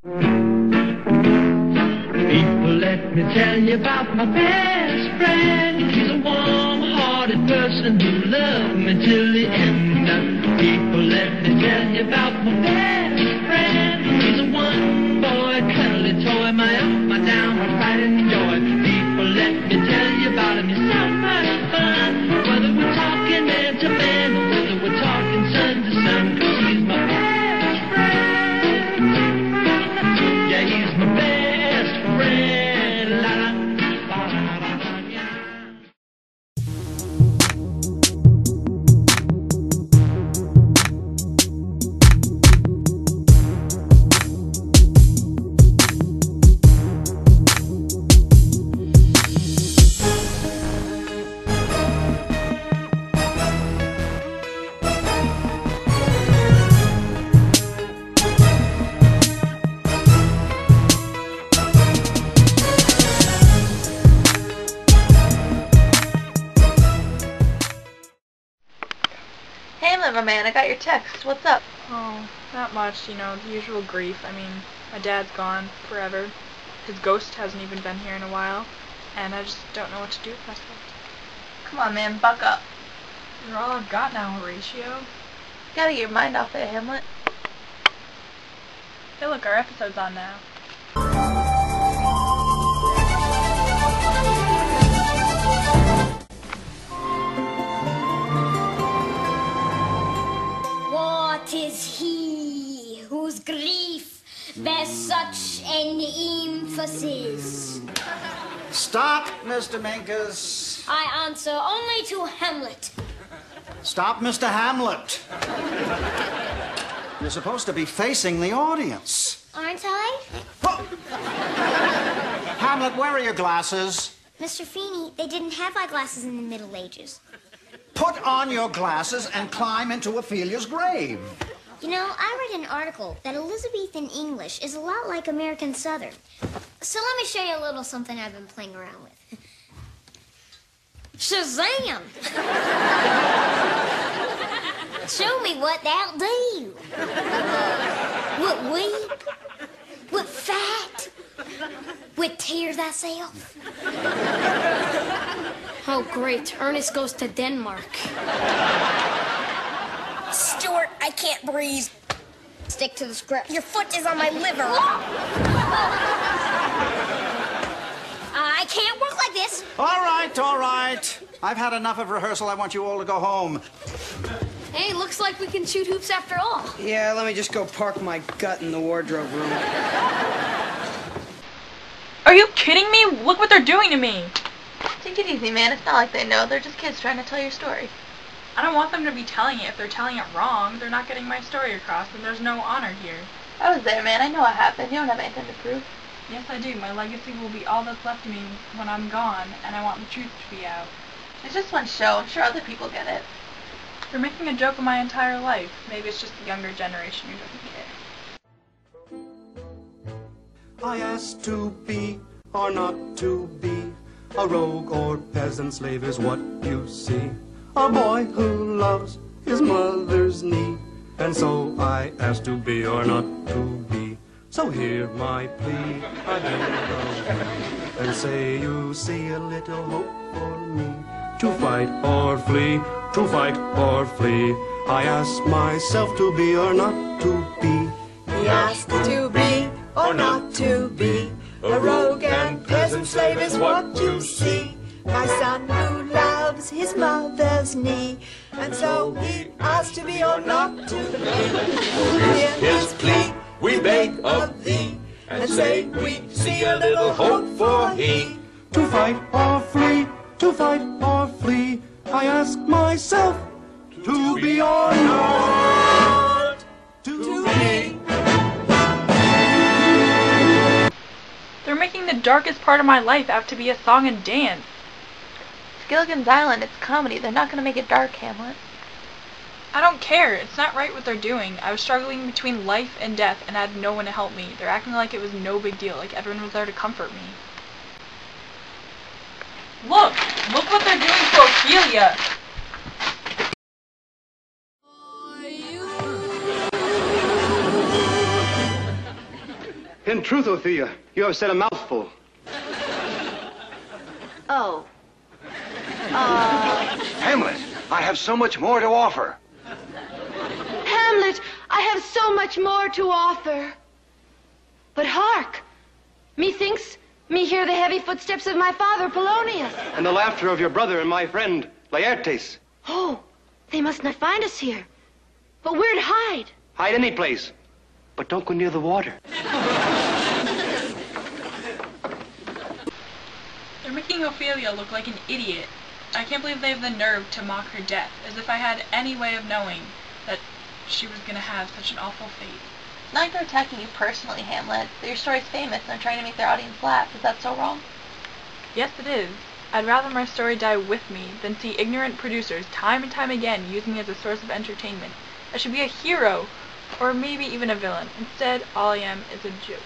People, let me tell you about my best friend. He's a warm-hearted person who loved me till the end. People, let me tell you about my best friend. He's a one-boy, cuddly toy, my up, my down, my pride and joy. People, let me tell you about him. He's so much fun. Whether we're talking man to man or whether we're talking sun to sun, 'cause he's my best friend. Yeah, he's my best friend. La la la la la la. Hamlet, my man, I got your text. What's up? Oh, not much, you know, the usual grief. I mean, my dad's gone forever. His ghost hasn't even been here in a while, and I just don't know what to do with myself. Come on, man, buck up. You're all I've got now, Horatio. You gotta get your mind off it, Hamlet. Hey, look, our episode's on now. What is he whose grief bears such an emphasis? Stop, Mr. Minkus. I answer only to Hamlet. Stop, Mr. Hamlet. You're supposed to be facing the audience. Aren't I? Whoa. Hamlet, where are your glasses? Mr. Feeney, they didn't have eyeglasses in the Middle Ages. Put on your glasses and climb into Ophelia's grave. You know, I read an article that Elizabethan English is a lot like American Southern. So let me show you a little something I've been playing around with. Shazam! Show me what thou do. What weep? What fat? What tear thyself? Oh, great. Ernest goes to Denmark. Stuart, I can't breathe. Stick to the script. Your foot is on my liver. I can't work like this. All right, all right. I've had enough of rehearsal. I want you all to go home. Hey, looks like we can shoot hoops after all. Yeah, let me just go park my gut in the wardrobe room. Are you kidding me? Look what they're doing to me. Take it easy, man. It's not like they know. They're just kids trying to tell your story. I don't want them to be telling it. If they're telling it wrong, they're not getting my story across, and there's no honor here. I was there, man. I know what happened. You don't have anything to prove. Yes, I do. My legacy will be all that's left of me when I'm gone, and I want the truth to be out. It's just one show. I'm sure other people get it. They're making a joke of my entire life. Maybe it's just the younger generation who doesn't care. I asked to be or not to be, a rogue or peasant slave is what you see. A boy who loves his mother's knee, and so I asked to be or not to be. So hear my plea, I beg of you, and say you see a little hope for me. To fight or flee, to fight or flee, I ask myself to be or not to be. He asked to be or not to be, a rogue and peasant slave is what you see. My son who loves his mother's knee, and so he asked to be or not to be. Hear his plea, we beg of thee, and say we see a little hope for he. To fight or flee, to fight or flee, I ask myself to be or not to be. They're making the darkest part of my life out to be a song and dance. Gilligan's Island, it's comedy. They're not going to make it dark, Hamlet. I don't care. It's not right what they're doing. I was struggling between life and death, and I had no one to help me. They're acting like it was no big deal, like everyone was there to comfort me. Look! Look what they're doing to Ophelia! In truth, Ophelia, you have said a mouthful. Oh. Hamlet, I have so much more to offer. Hamlet, I have so much more to offer. But hark! Methinks me hear the heavy footsteps of my father, Polonius. And the laughter of your brother and my friend, Laertes. Oh, they must not find us here. But where to hide? Hide any place, but don't go near the water. They're making Ophelia look like an idiot. I can't believe they have the nerve to mock her death, as if I had any way of knowing that she was going to have such an awful fate. It's not like they're attacking you personally, Hamlet, but your story's famous and they're trying to make their audience laugh. Is that so wrong? Yes, it is. I'd rather my story die with me than see ignorant producers time and time again using me as a source of entertainment. I should be a hero, or maybe even a villain. Instead, all I am is a joke.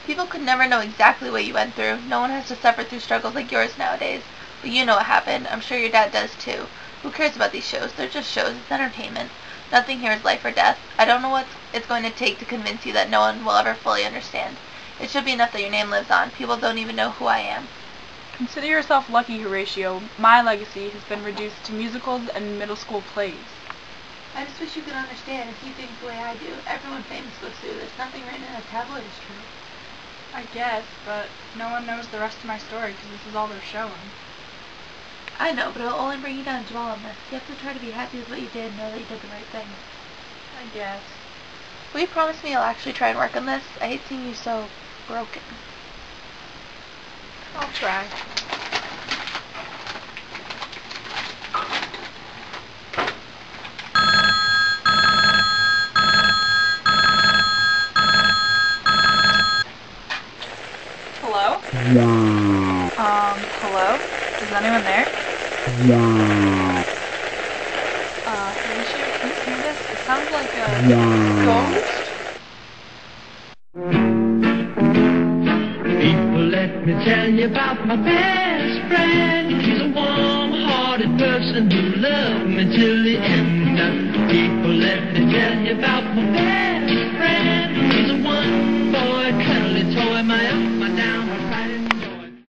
People could never know exactly what you went through. No one has to suffer through struggles like yours nowadays. But you know what happened. I'm sure your dad does too. Who cares about these shows? They're just shows. It's entertainment. Nothing here is life or death. I don't know what it's going to take to convince you that no one will ever fully understand. It should be enough that your name lives on. People don't even know who I am. Consider yourself lucky, Horatio. My legacy has been reduced to musicals and middle school plays. I just wish you could understand if you think the way I do. Everyone famous goes through this. Nothing written in a tabloid is true. I guess, but no one knows the rest of my story because this is all they're showing. I know, but it'll only bring you down to dwell on this. You have to try to be happy with what you did and know that you did the right thing. I guess. Will you promise me you'll actually try and work on this? I hate seeing you so broken. I'll try. Hello? Hello? Is anyone there? Horatio, can you see this? It sounds like a ghost. People, let me tell you about my best friend. She's a warm-hearted person who loved me till the end. People, let me tell you about my best friend.